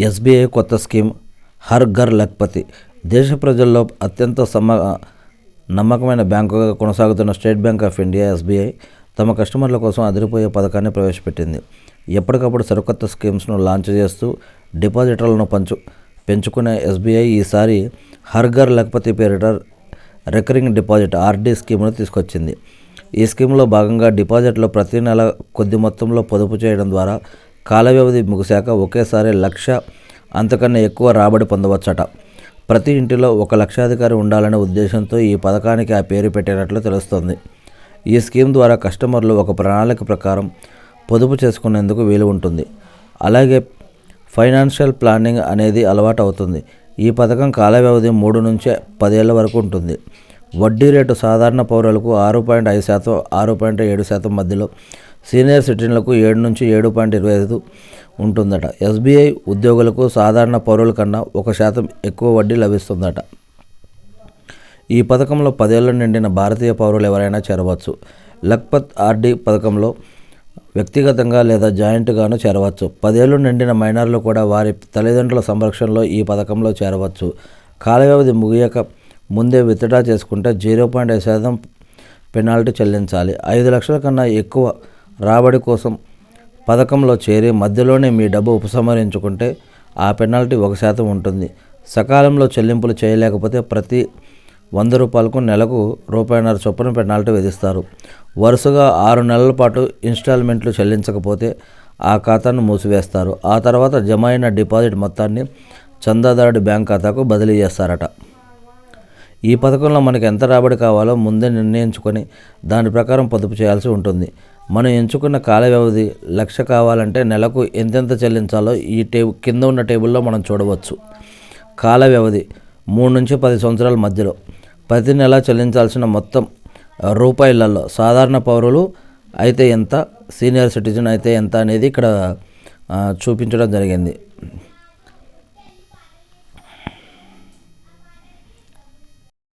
SBI కొత్త scheme Har Ghar Lakhpati. దేశ ప్రజల్లో అత్యంత నమ్మకమైన బ్యాంకుగా కొనసాగుతున్న state bank of India SBI తమ కస్టమర్ల కోసం అదిరిపోయే పథకాన్ని ప్రవేశపెట్టింది. ఎప్పటికప్పుడు సరికొత్త స్కీమ్స్ను లాంచ్ చేస్తూ డిపాజిటర్లను పెంచుకునే ఎస్బీఐ ఈసారి హర్ ఘర్ లఖ్పతి పేరిట రికరింగ్ డిపాజిట్ ఆర్డీ స్కీమ్ను తీసుకొచ్చింది. ఈ స్కీమ్లో భాగంగా డిపాజిట్లో ప్రతి నెల కొద్ది మొత్తంలో పొదుపు చేయడం ద్వారా కాల వ్యవధి ముగిశాక ఒకేసారి 1,00,000 అంతకన్నా ఎక్కువ రాబడి పొందవచ్చట. ప్రతి ఇంటిలో 1 లక్షాధికారి ఉండాలనే ఉద్దేశంతో ఈ పథకానికి ఆ పేరు పెట్టినట్లు తెలుస్తోంది. ఈ స్కీమ్ ద్వారా కస్టమర్లు ఒక ప్రణాళిక ప్రకారం పొదుపు చేసుకునేందుకు వీలు ఉంటుంది. అలాగే ఫైనాన్షియల్ ప్లానింగ్ అనేది అలవాటు అవుతుంది. ఈ పథకం కాల వ్యవధి 3 నుంచి 10 ఏళ్ల వరకు ఉంటుంది. వడ్డీ రేటు సాధారణ పౌరులకు 6.5%, 6.7% మధ్యలో, సీనియర్ సిటిజన్లకు 7 నుంచి 7.25 ఉంటుందట. ఎస్బీఐ ఉద్యోగులకు సాధారణ పౌరుల కన్నా 1% ఎక్కువ వడ్డీ లభిస్తుందట. ఈ పథకంలో 10 ఏళ్లు నిండిన భారతీయ పౌరులు ఎవరైనా చేరవచ్చు. లఖ్పత్ ఆర్డీ పథకంలో వ్యక్తిగతంగా లేదా జాయింట్గాను చేరవచ్చు. 10 ఏళ్లు నిండిన మైనర్లు కూడా వారి తల్లిదండ్రుల సంరక్షణలో ఈ పథకంలో చేరవచ్చు. కాల వ్యవధి ముగియక ముందే విత్డ్రా చేసుకుంటే 0.5% పెనాల్టీ చెల్లించాలి. 5 లక్షల కన్నా ఎక్కువ రాబడి కోసం పథకంలో చేరి మధ్యలోనే మీ డబ్బు ఉపసంహరించుకుంటే ఆ పెనాల్టీ 1% ఉంటుంది. సకాలంలో చెల్లింపులు చేయలేకపోతే ప్రతి 100 రూపాయలకు నెలకు రూపాయన్నర చొప్పున పెనాల్టీ విధిస్తారు. వరుసగా 6 నెలల పాటు ఇన్స్టాల్మెంట్లు చెల్లించకపోతే ఆ ఖాతాను మూసివేస్తారు. ఆ తర్వాత జమ అయిన డిపాజిట్ మొత్తాన్ని చందాదారుడి బ్యాంక్ ఖాతాకు బదిలీ చేస్తారట. ఈ పథకంలో మనకు ఎంత రాబడి కావాలో ముందే నిర్ణయించుకొని దాని ప్రకారం పొదుపు చేయాల్సి ఉంటుంది. మనం ఎంచుకున్న కాల వ్యవధి 1,00,000 కావాలంటే నెలకు ఎంతెంత చెల్లించాలో ఈ కింద ఉన్న టేబుల్లో మనం చూడవచ్చు. కాల వ్యవధి 3 నుంచి 10 సంవత్సరాల మధ్యలో, ప్రతి నెల చెల్లించాల్సిన మొత్తం రూపాయలలో, సాధారణ పౌరులు అయితే ఎంత, సీనియర్ సిటిజన్ అయితే ఎంత అనేది ఇక్కడ చూపించడం జరిగింది.